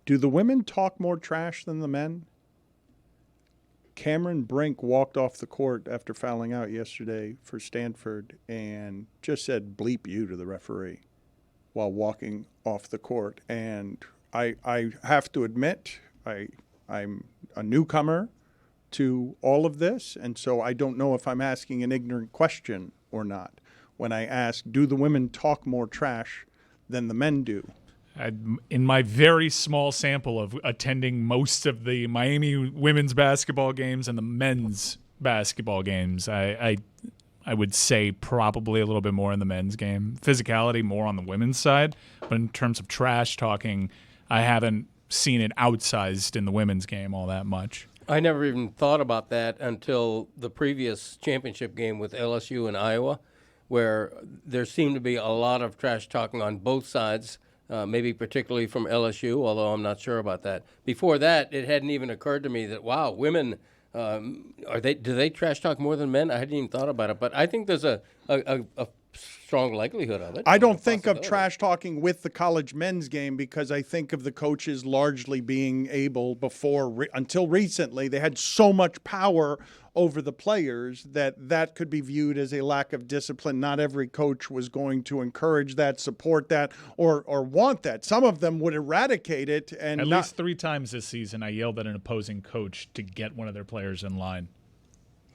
Do the women talk more trash than the men? Cameron Brink walked off the court after fouling out yesterday for Stanford and just said, bleep you to the referee while walking off the court. And I have to admit, I'm a newcomer to all of this, and so I don't know if I'm asking an ignorant question or not when I ask, do the women talk more trash than the men do? In my very small sample of attending most of the Miami women's basketball games and the men's basketball games, I would say probably a little bit more in the men's game. Physicality more on the women's side, but in terms of trash talking, I haven't seen it outsized in the women's game all that much. I never even thought about that until the previous championship game with LSU and Iowa, where there seemed to be a lot of trash talking on both sides. Maybe particularly from LSU, although I'm not sure about that. Before that, it hadn't even occurred to me that, wow, women, do they trash talk more than men? I hadn't even thought about it. But I think there's a strong likelihood of it. I don't think of trash talking with the college men's game because I think of the coaches largely being able until recently, they had so much power over the players that could be viewed as a lack of discipline. Not every coach was going to encourage that, support that, or want that. Some of them would eradicate it. And at least 3 times this season, I yelled at an opposing coach to get one of their players in line.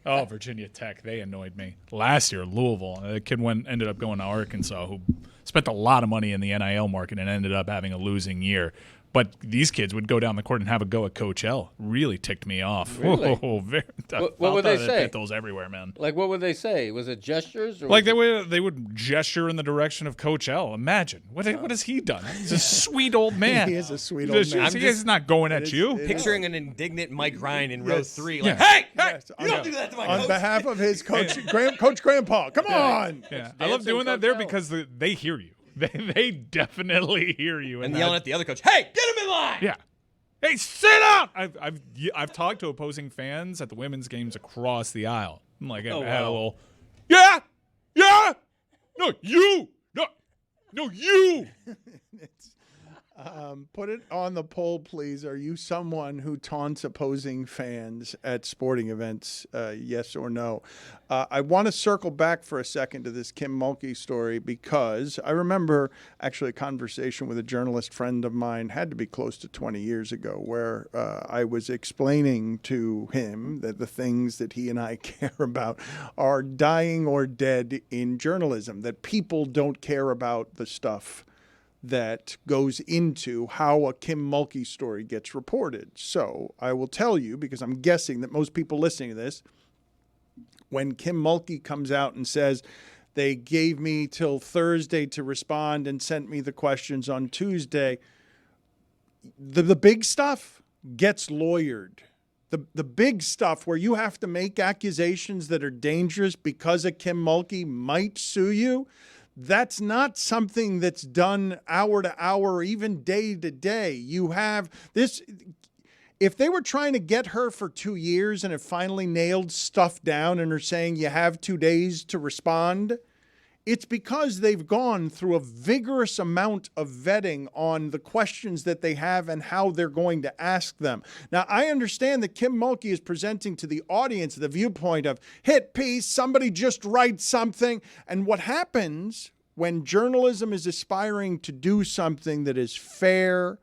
Oh, Virginia Tech, they annoyed me. Last year, Louisville, the kid ended up going to Arkansas, who spent a lot of money in the NIL market and ended up having a losing year. But these kids would go down the court and have a go at Coach L. Really ticked me off. Really? What would they say? Pit those everywhere, man. Like, what would they say? Was it gestures? Or like they would gesture in the direction of Coach L. Imagine. What has he done? He's a sweet old man. He is a sweet old man. He's not going at you. Picturing an indignant Mike Ryan in row 3. Like, hey, you don't do that to my coach. On behalf of his coach, Coach Grandpa, come on. Yeah. I love doing that there because they hear you. They definitely hear you. And yelling at the other coach, hey, get him in line! Yeah. Hey, sit down! I've talked to opposing fans at the women's games across the aisle. I'm like, I had a little, yeah! No, you! No, you! Put it on the poll, please. Are you someone who taunts opposing fans at sporting events? Yes or no? I want to circle back for a second to this Kim Mulkey story because I remember actually a conversation with a journalist friend of mine, had to be close to 20 years ago, where I was explaining to him that the things that he and I care about are dying or dead in journalism, that people don't care about the stuff that goes into how a Kim Mulkey story gets reported. So I will tell you, because I'm guessing that most people listening to this, when Kim Mulkey comes out and says, they gave me till Thursday to respond and sent me the questions on Tuesday, the big stuff gets lawyered. The big stuff where you have to make accusations that are dangerous because a Kim Mulkey might sue you, that's not something that's done hour to hour or even day to day. You have this. If they were trying to get her for 2 years and have finally nailed stuff down and are saying you have 2 days to respond, it's because they've gone through a vigorous amount of vetting on the questions that they have and how they're going to ask them. Now, I understand that Kim Mulkey is presenting to the audience the viewpoint of hit piece, somebody just write something. And what happens when journalism is aspiring to do something that is fair,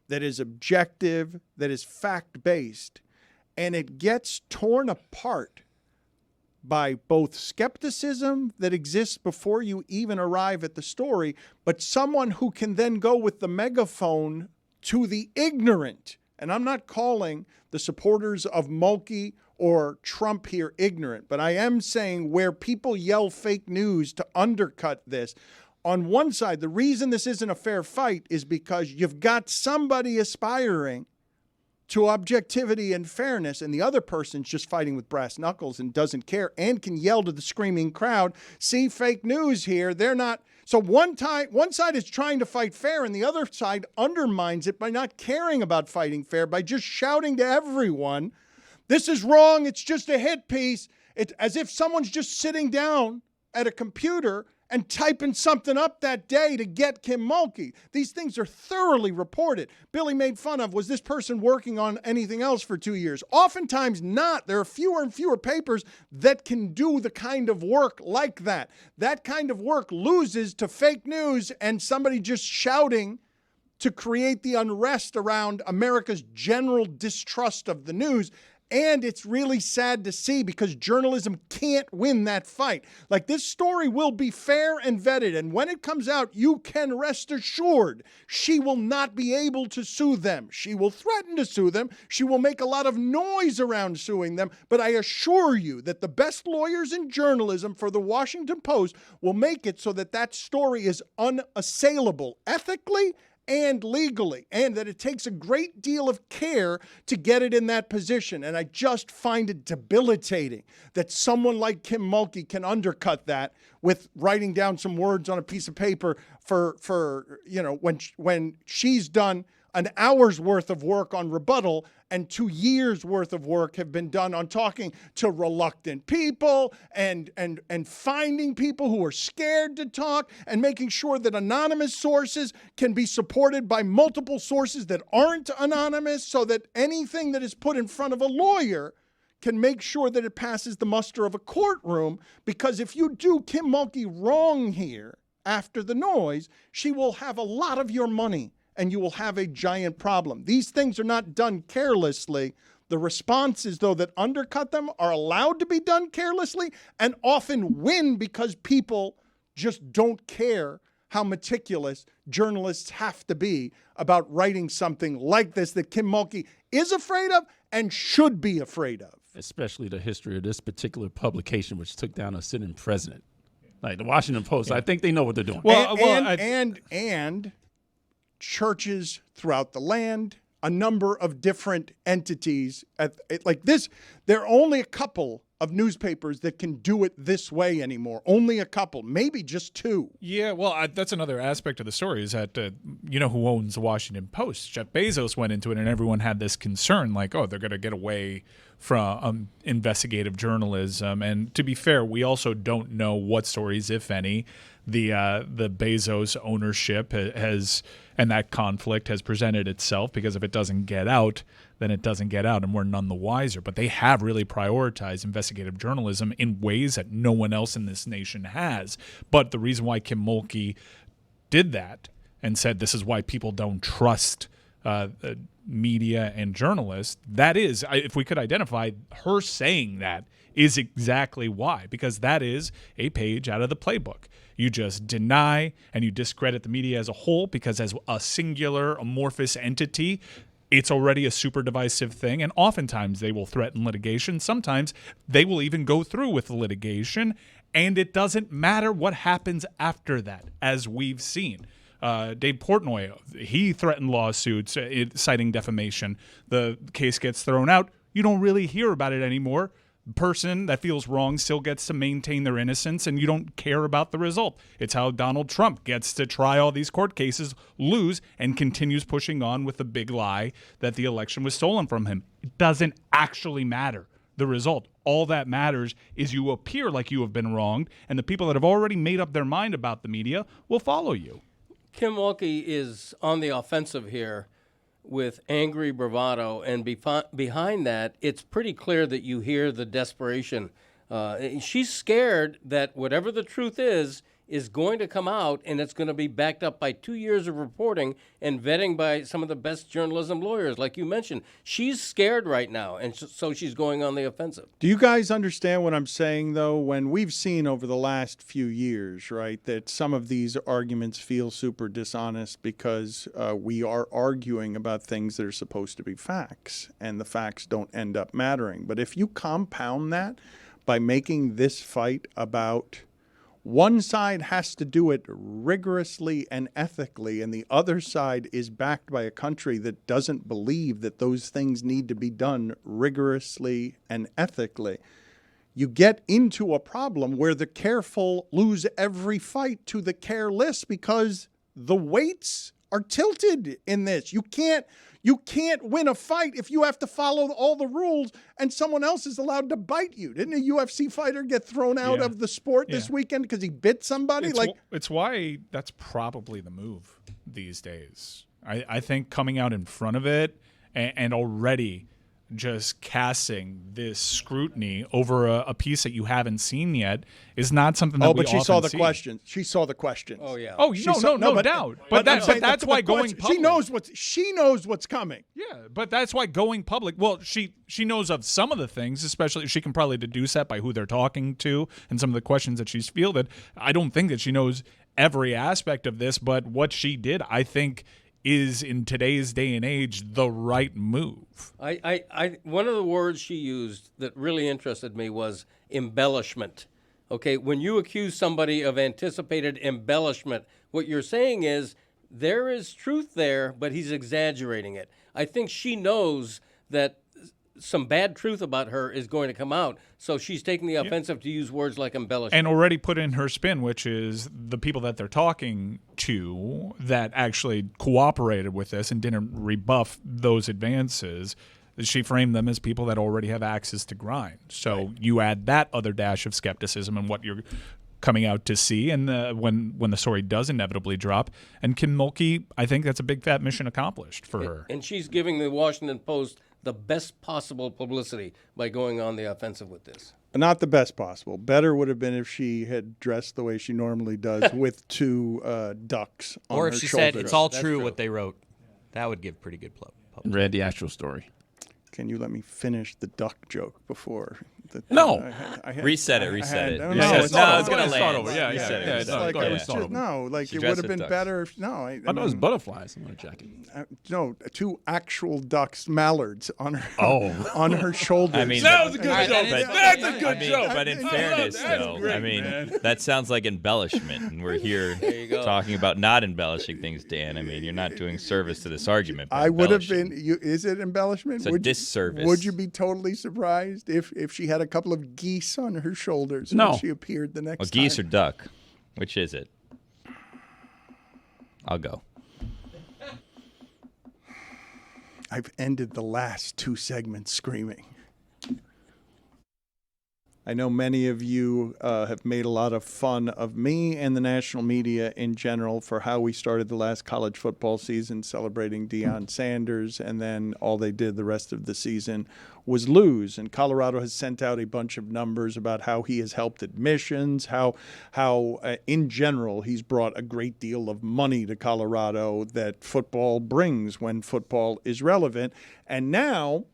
that is objective, that is fact-based, and it gets torn apart by both skepticism that exists before you even arrive at the story, but someone who can then go with the megaphone to the ignorant. And I'm not calling the supporters of Mulkey or Trump here ignorant, but I am saying where people yell fake news to undercut this. On one side, the reason this isn't a fair fight is because you've got somebody aspiring to objectivity and fairness, and the other person's just fighting with brass knuckles and doesn't care and can yell to the screaming crowd, see fake news here. They're not. So one side is trying to fight fair, and the other side undermines it by not caring about fighting fair, by just shouting to everyone, this is wrong, it's just a hit piece. It's as if someone's just sitting down at a computer and typing something up that day to get Kim Mulkey. These things are thoroughly reported. Billy made fun of, was this person working on anything else for 2 years? Oftentimes not. There are fewer and fewer papers that can do the kind of work like that. That kind of work loses to fake news and somebody just shouting to create the unrest around America's general distrust of the news. And it's really sad to see because journalism can't win that fight. Like, this story will be fair and vetted. And when it comes out, you can rest assured she will not be able to sue them. She will threaten to sue them. She will make a lot of noise around suing them. But I assure you that the best lawyers in journalism for the Washington Post will make it so that that story is unassailable ethically and legally, and that it takes a great deal of care to get it in that position. And I just find it debilitating that someone like Kim Mulkey can undercut that with writing down some words on a piece of paper for when she's done an hour's worth of work on rebuttal and 2 years worth of work have been done on talking to reluctant people and finding people who are scared to talk and making sure that anonymous sources can be supported by multiple sources that aren't anonymous so that anything that is put in front of a lawyer can make sure that it passes the muster of a courtroom. Because if you do Kim Mulkey wrong here after the noise, she will have a lot of your money and you will have a giant problem. These things are not done carelessly. The responses, though, that undercut them are allowed to be done carelessly and often win because people just don't care how meticulous journalists have to be about writing something like this that Kim Mulkey is afraid of and should be afraid of. Especially the history of this particular publication, which took down a sitting president. Like the Washington Post, I think they know what they're doing. And churches throughout the land, a number of different entities like this. There are only a couple of newspapers that can do it this way anymore. Only a couple, maybe just two. Yeah, well, that's another aspect of the story is that, you know who owns the Washington Post? Jeff Bezos went into it, and everyone had this concern, like, oh, they're going to get away from investigative journalism. And to be fair, we also don't know what stories, if any, the Bezos ownership has and that conflict has presented itself, because if it doesn't get out, then it doesn't get out, and we're none the wiser. But they have really prioritized investigative journalism in ways that no one else in this nation has. But the reason why Kim Mulkey did that and said this is why people don't trust media and journalists, that is, if we could identify her saying that, is exactly why, because that is a page out of the playbook. You just deny and you discredit the media as a whole, because as a singular amorphous entity, it's already a super divisive thing, and oftentimes they will threaten litigation. Sometimes they will even go through with the litigation, and it doesn't matter what happens after that, as we've seen. Dave Portnoy, he threatened lawsuits citing defamation. The case gets thrown out. You don't really hear about it anymore. The person that feels wrong still gets to maintain their innocence, and you don't care about the result. It's how Donald Trump gets to try all these court cases, lose, and continues pushing on with the big lie that the election was stolen from him. It doesn't actually matter, the result. All that matters is you appear like you have been wronged, and the people that have already made up their mind about the media will follow you. Kim Mulkey is on the offensive here with angry bravado, and behind that, it's pretty clear that you hear the desperation. She's scared that whatever the truth is going to come out, and it's going to be backed up by 2 years of reporting and vetting by some of the best journalism lawyers, like you mentioned. She's scared right now, and so she's going on the offensive. Do you guys understand what I'm saying, though? When we've seen over the last few years, right, that some of these arguments feel super dishonest because we are arguing about things that are supposed to be facts, and the facts don't end up mattering. But if you compound that by making this fight about one side has to do it rigorously and ethically, and the other side is backed by a country that doesn't believe that those things need to be done rigorously and ethically, you get into a problem where the careful lose every fight to the careless because the weights are tilted in this. You You can't win a fight if you have to follow all the rules and someone else is allowed to bite you. Didn't a UFC fighter get thrown out of the sport this weekend because he bit somebody? It's why that's probably the move these days. I think coming out in front of it and already just casting this scrutiny over a piece that you haven't seen yet is not something that we but she often saw the see. questions. She saw the questions. Oh yeah. Oh, no doubt. But that's why going public. She knows what's coming. Yeah, but that's why going public. Well, she knows of some of the things, especially she can probably deduce that by who they're talking to and some of the questions that she's fielded. I don't think that she knows every aspect of this, but what she did, I think, is in today's day and age the right move. One of the words she used that really interested me was embellishment. Okay, when you accuse somebody of anticipated embellishment, what you're saying is there is truth there, but he's exaggerating it. I think she knows that some bad truth about her is going to come out, so she's taking the offensive to use words like embellishment. And already put in her spin, which is the people that they're talking to that actually cooperated with this and didn't rebuff those advances. She framed them as people that already have axes to grind. So you add that other dash of skepticism and what you're coming out to see, and when the story does inevitably drop. And Kim Mulkey, I think that's a big fat mission accomplished for her. And she's giving the Washington Post the best possible publicity by going on the offensive with this. Not the best possible. Better would have been if she had dressed the way she normally does with two ducks on Or her if she shoulders. said it's all true what they wrote. That would give pretty good publicity. Read the actual story. Can you let me finish the duck joke before? No. Reset it. No, it's gonna start over. Yeah. It would have been better if I know it's butterflies on her jacket. No, two actual ducks, mallards on her on her shoulders. I mean, That was a good joke. That's a good joke. But in fairness, though, great, I mean, man. that sounds like embellishment, and we're here talking about not embellishing things, Dan. I mean, you're not doing service to this argument. I would have been. Is it embellishment? It's a disservice. Would you be totally surprised if she had a couple of geese on her shoulders No. when she appeared the next time? Geese or duck? Which is it? I'll go. I've ended the last two segments screaming. I know many of you have made a lot of fun of me and the national media in general for how we started the last college football season celebrating Deion Sanders, and then all they did the rest of the season was lose. And Colorado has sent out a bunch of numbers about how he has helped admissions, how in general he's brought a great deal of money to Colorado that football brings when football is relevant. And now,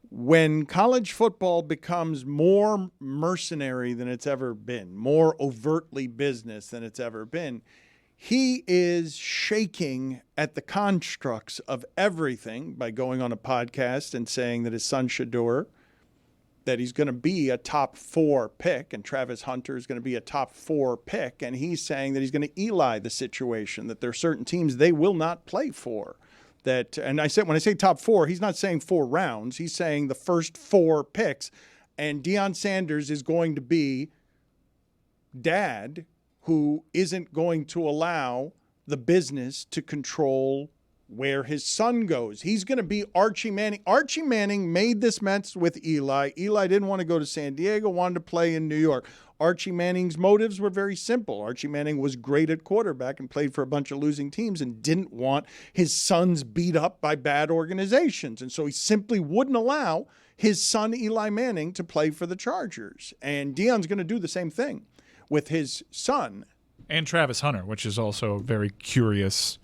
when college football becomes more mercenary than it's ever been, more overtly business than it's ever been, he is shaking at the constructs of everything by going on a podcast and saying that his son Shedeur, that he's going to be a top 4 pick, and Travis Hunter is going to be a top 4 pick, and he's saying that he's going to Eli the situation, that there are certain teams they will not play for. That, and I said, when I say top 4, he's not saying 4 rounds. He's saying the first 4 picks. And Deion Sanders is going to be dad who isn't going to allow the business to control where his son goes. He's going to be Archie Manning. Archie Manning made this mess with Eli. Eli didn't want to go to San Diego, wanted to play in New York. Archie Manning's motives were very simple. Archie Manning was great at quarterback and played for a bunch of losing teams and didn't want his sons beat up by bad organizations. And so he simply wouldn't allow his son Eli Manning to play for the Chargers. And Deion's going to do the same thing with his son. And Travis Hunter, which is also a very curious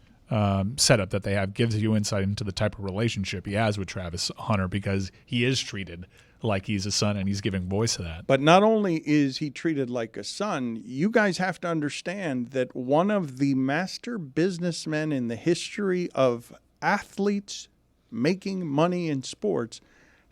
setup that they have, gives you insight into the type of relationship he has with Travis Hunter, because he is treated like he's a son and he's giving voice to that. But not only is he treated like a son, you guys have to understand that one of the master businessmen in the history of athletes making money in sports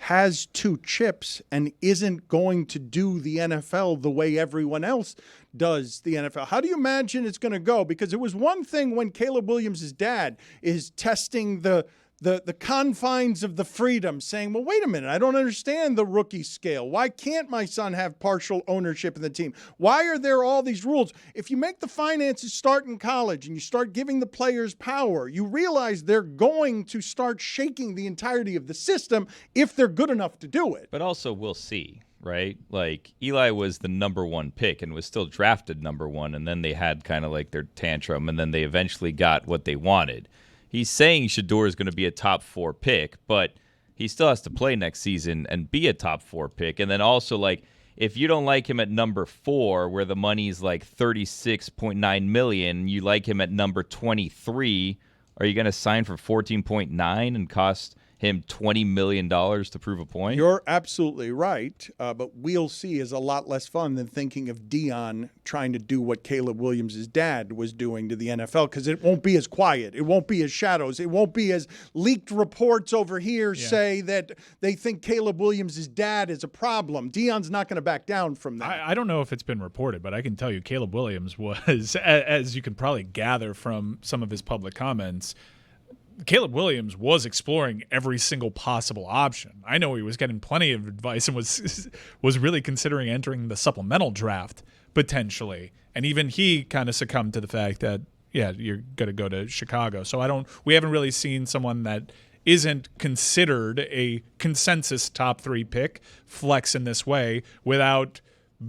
has 2 chips and isn't going to do the NFL the way everyone else does the NFL. How do you imagine it's going to go? Because it was one thing when Caleb Williams' dad is testing the the confines of the freedom, saying, well, wait a minute, I don't understand the rookie scale. Why can't my son have partial ownership in the team? Why are there all these rules? If you make the finances start in college and you start giving the players power, you realize they're going to start shaking the entirety of the system if they're good enough to do it. But also, we'll see, right? Like, Eli was the number 1 pick and was still drafted number 1, and then they had kind of like their tantrum, and then they eventually got what they wanted. He's saying Shedeur is going to be a top 4 pick, but he still has to play next season and be a top 4 pick. And then also, like, if you don't like him at number 4, where the money's like $36.9 million, you like him at number 23, are you going to sign for 14.9 and cost him $20 million to prove a point? You're absolutely right, but we'll see is a lot less fun than thinking of Deion trying to do what Caleb Williams' dad was doing to the NFL, because it won't be as quiet. It won't be as shadows. It won't be as leaked reports over here say that they think Caleb Williams' dad is a problem. Deion's not going to back down from that. I don't know if it's been reported, but I can tell you Caleb Williams was, as you can probably gather from some of his public comments, Caleb Williams was exploring every single possible option. I know he was getting plenty of advice and was really considering entering the supplemental draft potentially. And even he kind of succumbed to the fact that, yeah, you're going to go to Chicago. So we haven't really seen someone that isn't considered a consensus top 3 pick flex in this way without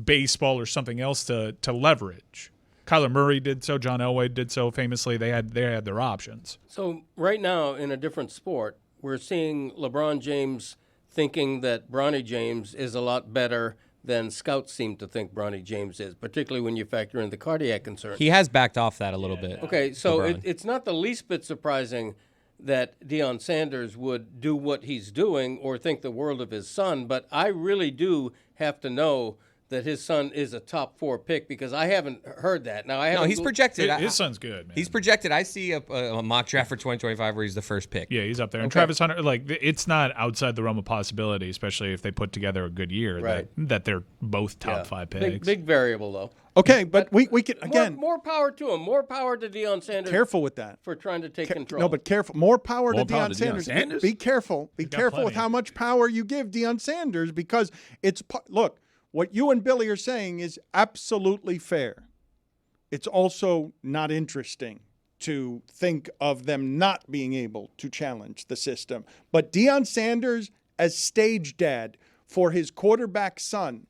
baseball or something else to leverage. Kyler Murray did so. John Elway did so. Famously, they had their options. So right now, in a different sport, we're seeing LeBron James thinking that Bronny James is a lot better than scouts seem to think Bronny James is, particularly when you factor in the cardiac concern. He has backed off that a little bit. Okay, so it's not the least bit surprising that Deion Sanders would do what he's doing or think the world of his son, but I really do have to know that his son is a top 4 pick, because I haven't heard that. Now, he's projected. His son's good, man. He's projected. I see a mock draft for 2025 where he's the first pick. Yeah, he's up there. And Travis Hunter, like, it's not outside the realm of possibility, especially if they put together a good year, right, that they're both top 5 picks. Big variable, though. Okay, but we can, again. More power to him. More power to Deion Sanders. Careful with that. For trying to take control. No, but careful. More power to power Deion to Sanders. Deion Sanders? Be careful. Be careful with how much power you give Deion Sanders, because look, what you and Billy are saying is absolutely fair. It's also not interesting to think of them not being able to challenge the system. But Deion Sanders, as stage dad for his quarterback son,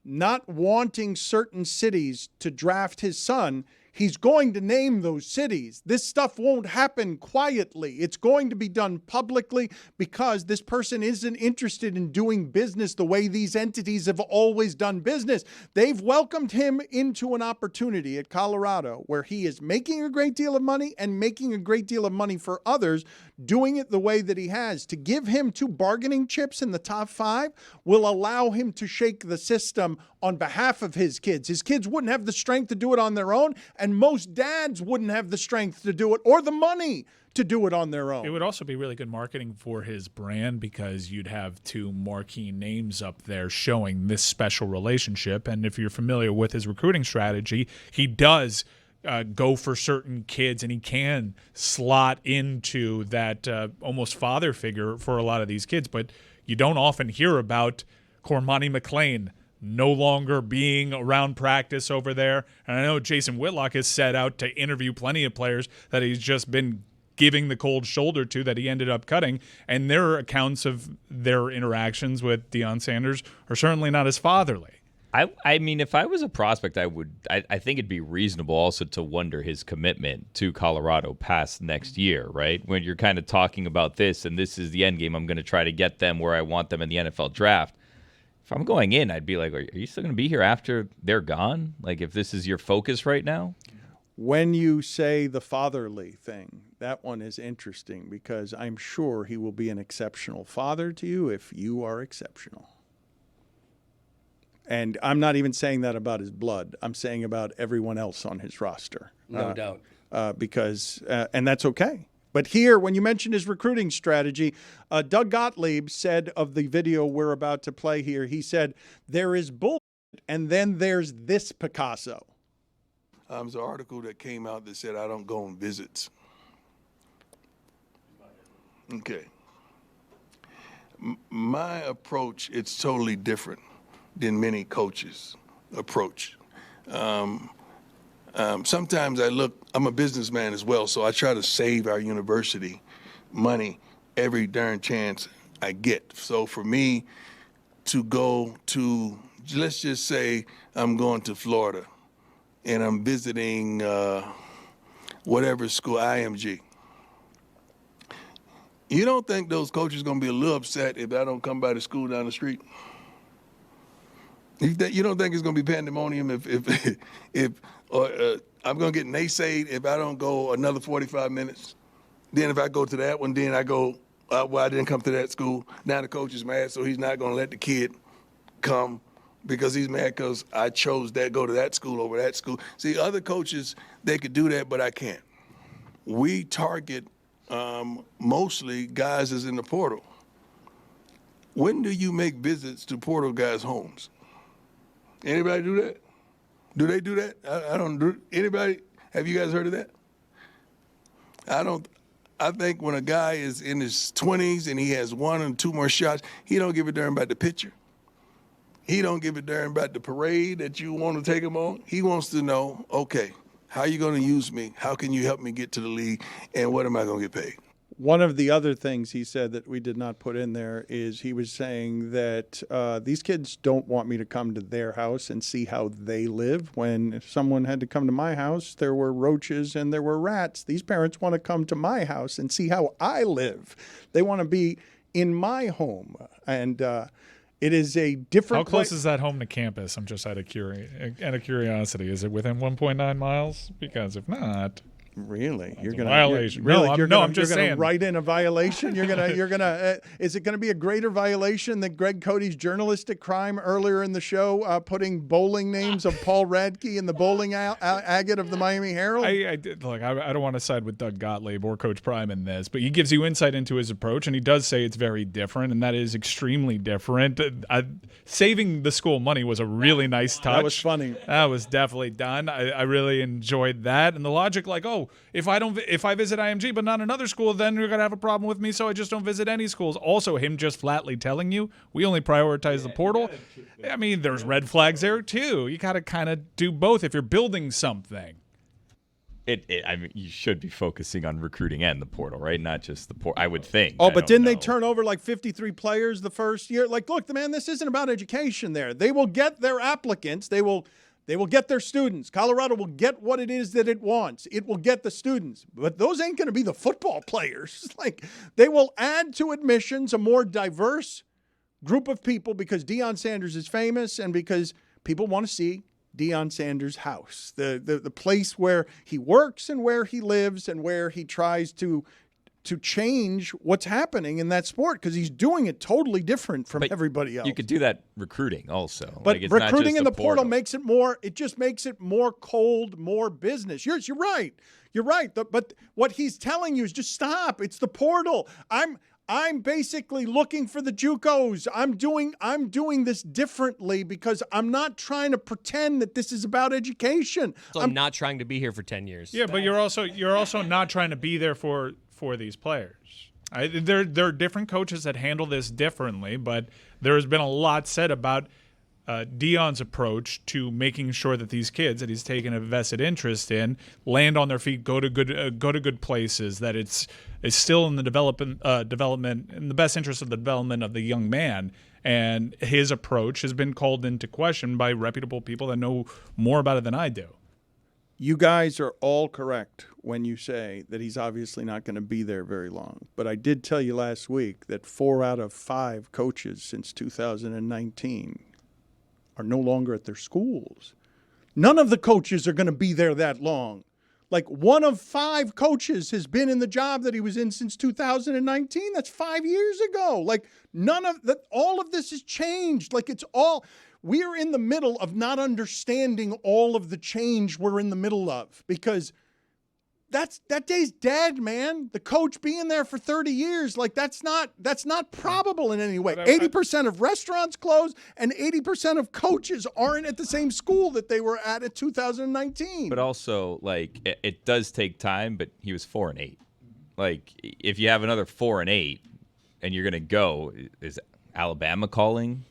not wanting certain cities to draft his son, he's going to name those cities. This stuff won't happen quietly. It's going to be done publicly, because this person isn't interested in doing business the way these entities have always done business. They've welcomed him into an opportunity at Colorado where he is making a great deal of money and making a great deal of money for others, doing it the way that he has. To give him 2 bargaining chips in the top 5 will allow him to shake the system on behalf of his kids. His kids wouldn't have the strength to do it on their own, and most dads wouldn't have the strength to do it or the money to do it on their own. It would also be really good marketing for his brand, because you'd have 2 marquee names up there showing this special relationship. And if you're familiar with his recruiting strategy, he does go for certain kids, and he can slot into that almost father figure for a lot of these kids. But you don't often hear about Cormani McClain no longer being around practice over there. And I know Jason Whitlock has set out to interview plenty of players that he's just been giving the cold shoulder to, that he ended up cutting. And their accounts of their interactions with Deion Sanders are certainly not as fatherly. I mean, if I was a prospect, I think it'd be reasonable also to wonder his commitment to Colorado past next year, right? When you're kind of talking about this, and this is the end game, I'm going to try to get them where I want them in the NFL draft. If I'm going in, I'd be like, are you still going to be here after they're gone? Like, if this is your focus right now? When you say the fatherly thing, that one is interesting, because I'm sure he will be an exceptional father to you if you are exceptional. And I'm not even saying that about his blood. I'm saying about everyone else on his roster. No doubt. Because that's okay. But here, when you mentioned his recruiting strategy, Doug Gottlieb said of the video we're about to play here, he said, there is bullshit, and then there's this Picasso. There's an article that came out that said I don't go on visits. Okay. My approach, it's totally different than many coaches' approach. Sometimes I'm a businessman as well, so I try to save our university money every darn chance I get. So for me to go to, let's just say I'm going to Florida and I'm visiting whatever school, IMG. You don't think those coaches are going to be a little upset if I don't come by the school down the street? You don't think it's going to be pandemonium if I'm going to get naysayed if I don't go another 45 minutes? Then if I go to that one, then I go, well, I didn't come to that school. Now the coach is mad, so he's not going to let the kid come because he's mad because I chose that, go to that school over that school. See, other coaches, they could do that, but I can't. We target mostly guys that's in the portal. When do you make visits to portal guys' homes? Anybody do that? Do they do that? I don't do. Anybody? Have you guys heard of that? I don't. I think when a guy is in his 20s and he has 1 or 2 more shots, he don't give a darn about the picture. He don't give a darn about the parade that you want to take him on. He wants to know, okay, how are you going to use me? How can you help me get to the league? And what am I going to get paid? One of the other things he said that we did not put in there is he was saying that these kids don't want me to come to their house and see how they live. When if someone had to come to my house, there were roaches and there were rats. These parents want to come to my house and see how I live. They want to be in my home. And it is a different How close is that home to campus? I'm just out of curiosity. Is it within 1.9 miles? Because if not... Really? You're a gonna violation. Really? I'm just saying. Write in a violation. You're gonna. Is it gonna be a greater violation than Greg Cody's journalistic crime earlier in the show, putting bowling names of Paul Radke in the bowling agate of the Miami Herald? I don't want to side with Doug Gottlieb or Coach Prime in this, but he gives you insight into his approach, and he does say it's very different, and that is extremely different. Saving the school money was a really nice touch. That was funny. That was definitely done. I really enjoyed that, and the logic, like, oh, if I visit IMG but not another school, then you're gonna have a problem with me, so I just don't visit any schools. Also, him just flatly telling you we only prioritize the portal. I mean, there's red flags there too. You gotta kind of do both if you're building something. I mean, you should be focusing on recruiting and the portal, right? Not just the portal, I would think. Oh, but didn't they turn over like 53 players the first year? Like, look, man, this isn't about education there. They will get their applicants. They will get their students. Colorado will get what it is that it wants. It will get the students. But those ain't going to be the football players. Like, they will add to admissions a more diverse group of people because Deion Sanders is famous and because people want to see Deion Sanders' house, the place where he works and where he lives and where he tries to change what's happening in that sport because he's doing it totally different from everybody else. You could do that recruiting also. But like, it's recruiting not just in the portal makes it more, it just makes it more cold, more business. You're right. You're right. But what he's telling you is just stop. It's the portal. I'm basically looking for the JUCOs. I'm doing this differently because I'm not trying to pretend that this is about education. So I'm not trying to be here for 10 years. Yeah, but you're also not trying to be there for these players. There are different coaches that handle this differently, but there has been a lot said about Deion's approach to making sure that these kids that he's taken a vested interest in land on their feet, go to good places, that it's still in the development in the best interest of the development of the young man. And his approach has been called into question by reputable people that know more about it than I do. You guys are all correct when you say that he's obviously not going to be there very long. But I did tell you last week that 4 out of 5 coaches since 2019 are no longer at their schools. None of the coaches are going to be there that long. Like 1 of 5 coaches has been in the job that he was in since 2019. That's 5 years ago. Like none of that, all of this has changed. Like we're in the middle of not understanding all of the change we're in the middle of because that day's dead, man. The coach being there for 30 years, like that's not probable in any way. 80% of restaurants close and 80% of coaches aren't at the same school that they were at 2019. But also, like, it does take time, but he was 4-8. Like, if you have another 4-8 and you're going to go, is Alabama calling?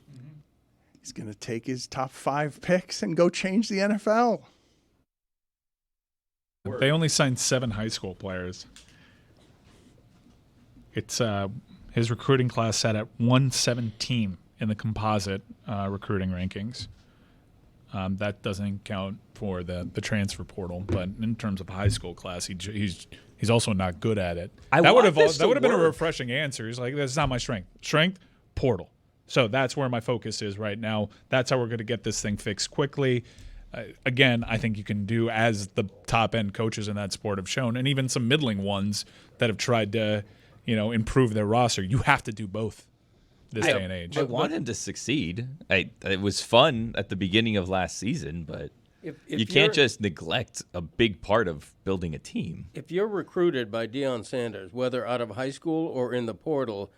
He's going to take his top 5 picks and go change the NFL. They only signed 7 high school players. It's his recruiting class sat at 117 in the composite recruiting rankings. That doesn't count for the transfer portal, but in terms of high school class, he's also not good at it. That would have been a refreshing answer. He's like, that's not my strength. Strength, portal. So that's where my focus is right now. That's how we're going to get this thing fixed quickly. Again, I think you can do, as the top-end coaches in that sport have shown, and even some middling ones that have tried to, improve their roster. You have to do both this day and age. I want him to succeed. It was fun at the beginning of last season, but If you can't just neglect a big part of building a team. If you're recruited by Deion Sanders, whether out of high school or in the portal,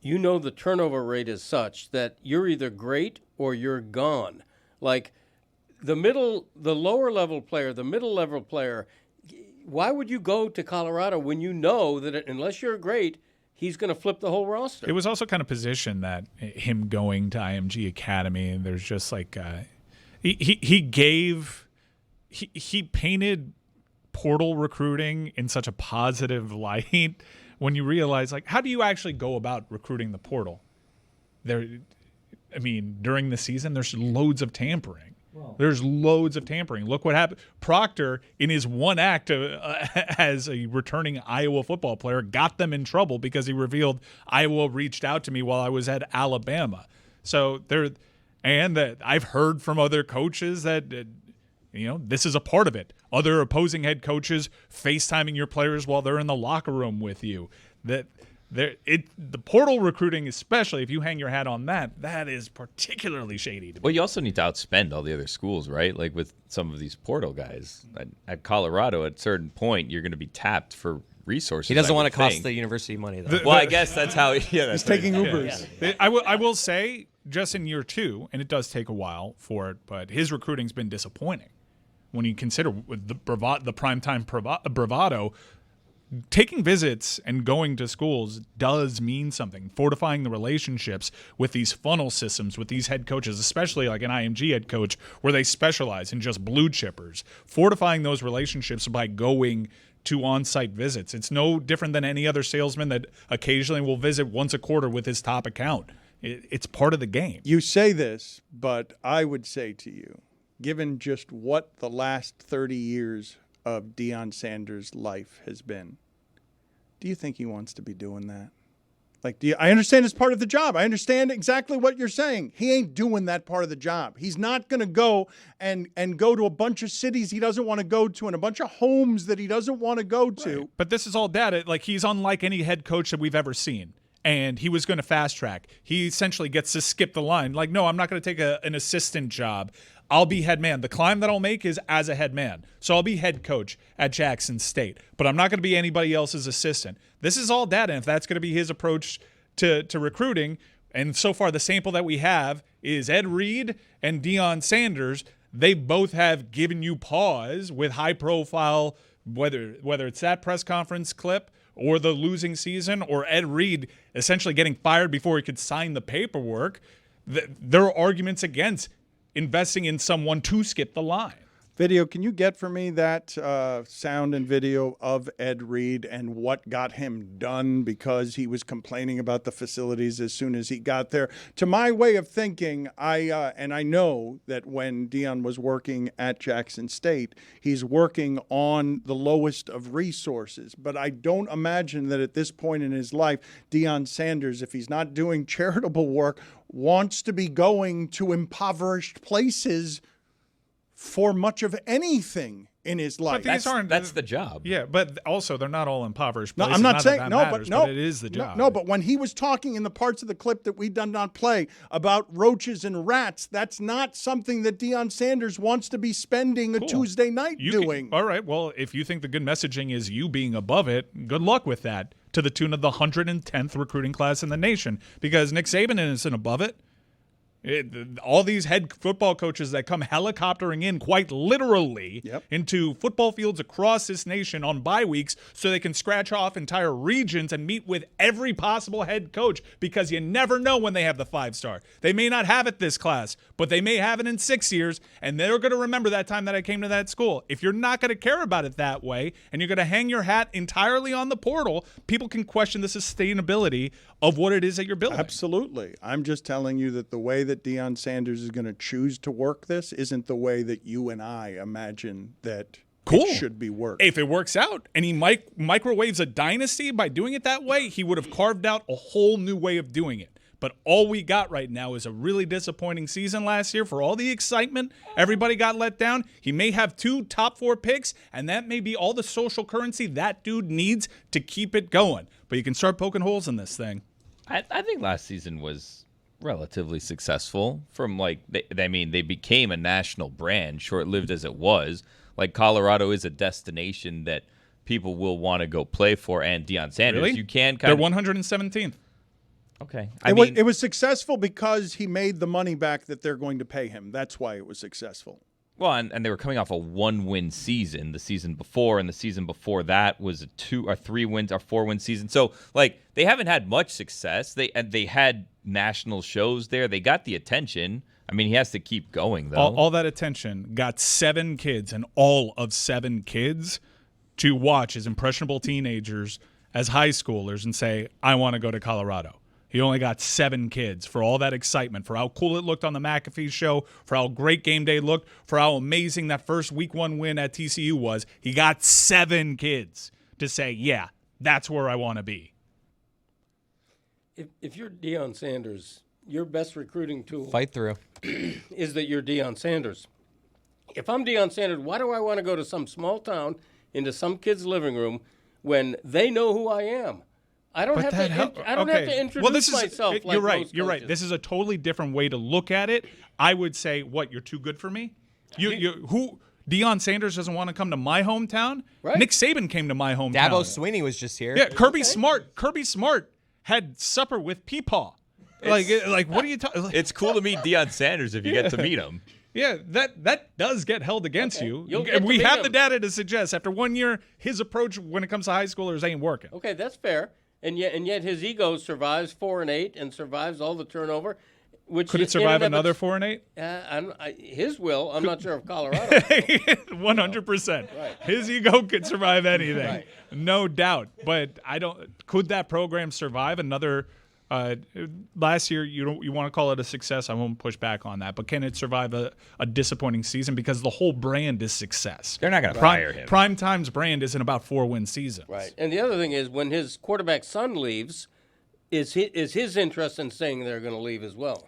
you know the turnover rate is such that you're either great or you're gone. Like the lower level player, the middle level player, why would you go to Colorado when you know that unless you're great, he's going to flip the whole roster? It was also kind of positioned that him going to IMG Academy, and there's just like he painted portal recruiting in such a positive light. When you realize, like, how do you actually go about recruiting the portal? During the season, there's loads of tampering. There's loads of tampering. Look what happened. Proctor, in his one act as a returning Iowa football player, got them in trouble because he revealed Iowa reached out to me while I was at Alabama. So that I've heard from other coaches that this is a part of it. Other opposing head coaches FaceTiming your players while they're in the locker room with you. The portal recruiting, especially if you hang your hat on that is particularly shady to me. Well, you also need to outspend all the other schools, right? Like with some of these portal guys. At Colorado, at a certain point, you're going to be tapped for resources. He doesn't want to cost the university money, though. Well, I guess that's how he's taking Ubers. Yeah. I will say, just in year 2, and it does take a while for it, but his recruiting's been disappointing. When you consider the primetime bravado, taking visits and going to schools does mean something. Fortifying the relationships with these funnel systems, with these head coaches, especially like an IMG head coach where they specialize in just blue chippers. Fortifying those relationships by going to on-site visits. It's no different than any other salesman that occasionally will visit once a quarter with his top account. It's part of the game. You say this, but I would say to you, given just what the last 30 years of Deion Sanders' life has been, do you think he wants to be doing that? Like, I understand it's part of the job. I understand exactly what you're saying. He ain't doing that part of the job. He's not going to go and go to a bunch of cities he doesn't want to go to and a bunch of homes that he doesn't want to go to. Right. But this is all data. Like, he's unlike any head coach that we've ever seen. And he was going to fast track. He essentially gets to skip the line. Like, no, I'm not going to take an assistant job. I'll be head man. The climb that I'll make is as a head man. So I'll be head coach at Jackson State. But I'm not going to be anybody else's assistant. This is all data. And if that's going to be his approach to recruiting, and so far the sample that we have is Ed Reed and Deion Sanders. They both have given you pause with high-profile, whether it's that press conference clip or the losing season, or Ed Reed essentially getting fired before he could sign the paperwork. There are arguments against investing in someone to skip the line. Video, can you get for me that sound and video of Ed Reed and what got him done because he was complaining about the facilities as soon as he got there? To my way of thinking, I know that when Deion was working at Jackson State, he's working on the lowest of resources. But I don't imagine that at this point in his life, Deion Sanders, if he's not doing charitable work, wants to be going to impoverished places for much of anything in his life. But that's the job. Yeah, but also they're not all impoverished places. No, I'm not saying that no, matters, but it is the job. No, but when he was talking in the parts of the clip that we did not play about roaches and rats, that's not something that Deion Sanders wants to be spending a Tuesday night doing. All right, well, if you think the good messaging is you being above it, good luck with that, to the tune of the 110th recruiting class in the nation, because Nick Saban isn't above it. All these head football coaches that come helicoptering in quite literally into football fields across this nation on bye weeks so they can scratch off entire regions and meet with every possible head coach, because you never know when they have the 5-star. They may not have it this class, but they may have it in 6 years, and they're going to remember that time that I came to that school. If you're not going to care about it that way and you're going to hang your hat entirely on the portal, people can question the sustainability of what it is that you're building. Absolutely. I'm just telling you that the way that Deion Sanders is going to choose to work this isn't the way that you and I imagine that it should be worked. If it works out and he microwaves a dynasty by doing it that way, he would have carved out a whole new way of doing it. But all we got right now is a really disappointing season last year. For all the excitement, everybody got let down. He may have 2 top 4 picks, and that may be all the social currency that dude needs to keep it going. But you can start poking holes in this thing. I think last season was relatively successful. They became a national brand, short-lived as it was. Like, Colorado is a destination that people will want to go play for, and Deion Sanders. Really? You can They're 117th. Okay. It was successful because he made the money back that they're going to pay him. That's why it was successful. Well, and they were coming off a 1-win season the season before, and the season before that was a 2 or 3 wins or 4-win season. So, they haven't had much success. They had national shows there. They got the attention. I mean, he has to keep going, though. All that attention got 7 kids, and all of 7 kids to watch as impressionable teenagers, as high schoolers, and say, I want to go to Colorado. He only got 7 kids for all that excitement, for how cool it looked on the McAfee show, for how great game day looked, for how amazing that first week 1 win at TCU was. He got 7 kids to say, yeah, that's where I want to be. If you're Deion Sanders, your best recruiting tool Fight through. is that you're Deion Sanders. If I'm Deion Sanders, why do I want to go to some small town into some kid's living room when they know who I am? I don't have to introduce myself. You're right. You're right. This is a totally different way to look at it. I would say, what, you're too good for me? Deion Sanders doesn't want to come to my hometown? Right. Nick Saban came to my hometown. Dabo Swinney was just here. Yeah, Kirby Smart had supper with Peepaw. Like what are you talking? It's cool to meet Deion Sanders if you get to meet him. Yeah, that does get held against you. We have the data to suggest after 1 year, his approach when it comes to high schoolers ain't working. Okay, that's fair. And yet his ego survives 4-8 and survives all the turnover. Which could it survive another 4-8? His will. I'm not sure if Colorado. 100%. Right. His ego could survive anything, Right. No doubt. But I don't. Could that program survive another? Last year, you want to call it a success. I won't push back on that. But can it survive a disappointing season? Because the whole brand is success. They're not going to fire him. Prime Time's brand isn't about 4-win seasons. Right. And the other thing is, when his quarterback son leaves, is his interest in saying they're going to leave as well?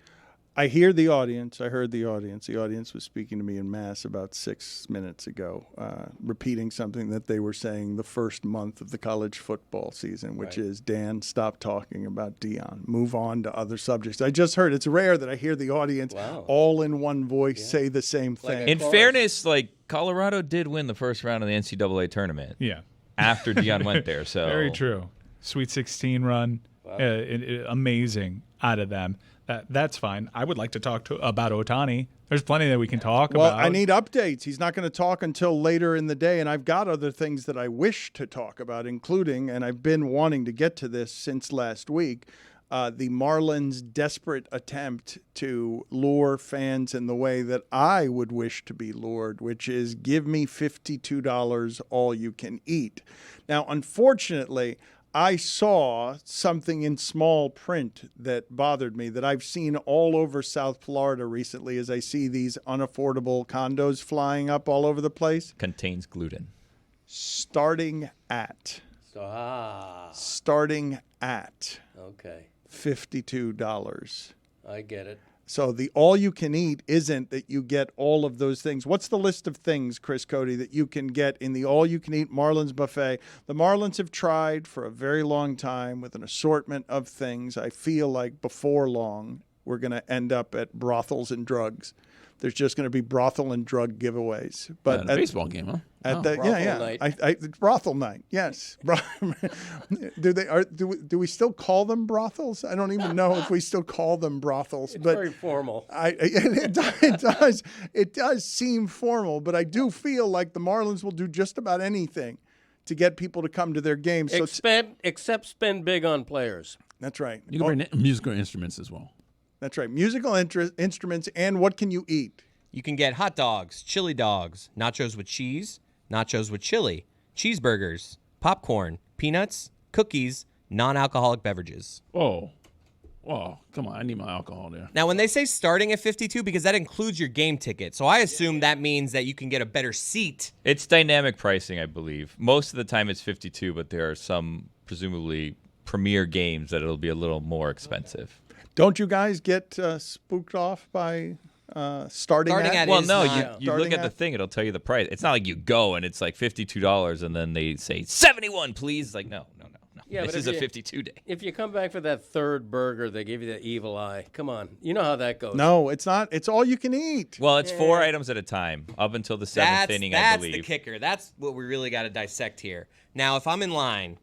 I hear the audience. I heard the audience. The audience was speaking to me in mass about 6 minutes ago, repeating something that they were saying the first month of the college football season, which is, Dan, stop talking about Deion. Move on to other subjects. I just heard, it's rare that I hear the audience all in one voice say the same thing. In fairness, Colorado did win the first round of the NCAA tournament. Yeah. After Deion went there. So Very true. Sweet 16 run. Wow. Amazing out of them. That's fine. I would like to talk about Ohtani. There's plenty that we can talk about. Well, I need updates. He's not going to talk until later in the day, and I've got other things that I wish to talk about, including, and I've been wanting to get to this since last week, the Marlins' desperate attempt to lure fans in the way that I would wish to be lured, which is give me $52 all you can eat. Now, unfortunately, I saw something in small print that bothered me that I've seen all over South Florida recently as I see these unaffordable condos flying up all over the place. Contains gluten. Starting at Okay. $52. I get it. So the all-you-can-eat isn't that you get all of those things. What's the list of things, Chris Cody, that you can get in the all-you-can-eat Marlins buffet? The Marlins have tried for a very long time with an assortment of things. I feel like before long we're going to end up at brothels and drugs there's just going to be brothel and drug giveaways. But At a baseball game, huh? At the Brothel night. Brothel night, yes. Do we still call them brothels? I don't even know if we still call them brothels. It's but very formal. It does seem formal, but I do feel like the Marlins will do just about anything to get people to come to their games. So Except spend big on players. that's right. You can bring musical instruments as well. That's right. Musical instruments, and what can you eat? You can get hot dogs, chili dogs, nachos with cheese, nachos with chili, cheeseburgers, popcorn, peanuts, cookies, non-alcoholic beverages. Oh, come on. I need my alcohol there. Now, when they say starting at 52, because that includes your game ticket, so I assume that means that you can get a better seat. It's dynamic pricing, I believe. Most of the time it's 52, but there are some presumably premier games that it'll be a little more expensive. Don't you guys get spooked off by starting at? Well, is no, not- you look at the thing, it'll tell you the price. It's not like you go and it's like $52 and then they say 71, please. It's like, no. Yeah, this but is a 52 day. If you come back for that third burger, they give you the evil eye. Come on. You know how that goes. No, it's not. It's all you can eat. Well, it's 4 items at a time up until the seventh inning, I believe. That's the kicker. That's what we really got to dissect here. Now, if I'm in line,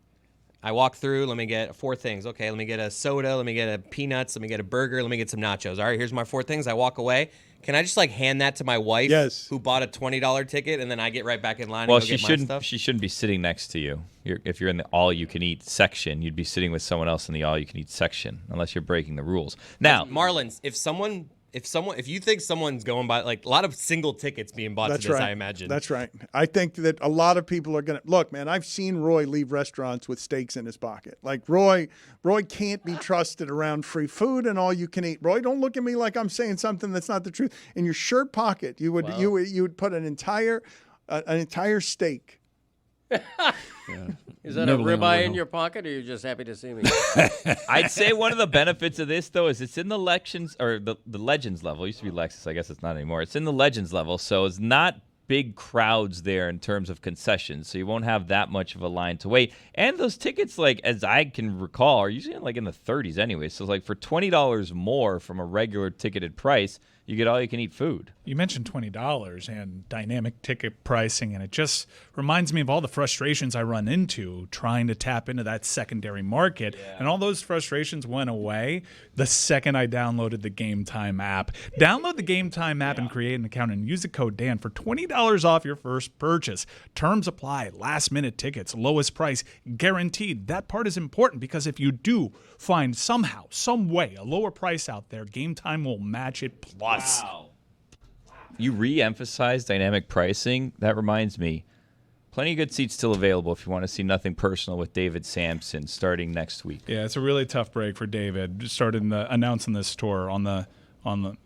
I walk through, let me get 4 things. Okay, let me get a soda, let me get a peanuts, let me get a burger, let me get some nachos. All right, here's my 4 things. I walk away. Can I just hand that to my wife who bought a $20 ticket, and then I get right back in line and go get my stuff? She shouldn't be sitting next to you. If you're in the all-you-can-eat section, you'd be sitting with someone else in the all-you-can-eat section, unless you're breaking the rules. Now, Marlins, if you think someone's going by, like, a lot of single tickets being bought to this, I imagine. That's right. I think that a lot of people are going to look, man. I've seen Roy leave restaurants with steaks in his pocket. Like Roy can't be trusted around free food and all you can eat. Roy, don't look at me like I'm saying something that's not the truth. In your shirt pocket, you would put an entire steak. Is that a ribeye in your pocket, or you're just happy to see me? I'd say one of the benefits of this, though, is it's in the Legends or the Legends level. It used to be Lexus. I guess it's not anymore. It's in the Legends level, so it's not big crowds there in terms of concessions, so you won't have that much of a line to wait. And those tickets, like as I can recall, are usually like in the 30s anyway. So like for $20 more from a regular ticketed price, you get all you can eat food. You mentioned $20 and dynamic ticket pricing, and it just reminds me of all the frustrations I run into trying to tap into that secondary market. Yeah. And all those frustrations went away the second I downloaded the Game Time app. Download the Game Time app and create an account and use the code Dan for $20 off your first purchase. Terms apply. Last minute tickets, lowest price, guaranteed. That part is important because if you do find somehow, some way, a lower price out there, Game Time will match it plus. Wow. You re-emphasize dynamic pricing. That reminds me, plenty of good seats still available if you want to see Nothing Personal with David Sampson starting next week. Yeah, it's a really tough break for David. Just started announcing this tour on the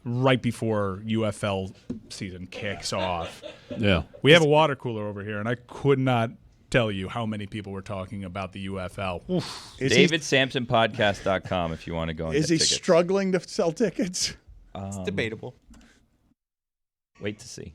right before UFL season kicks off. Yeah, we have a water cooler over here, and I could not tell you how many people were talking about the UFL. DavidSampsonPodcast.com if you want to go and Is get he tickets. struggling to sell tickets? It's debatable. Wait to see.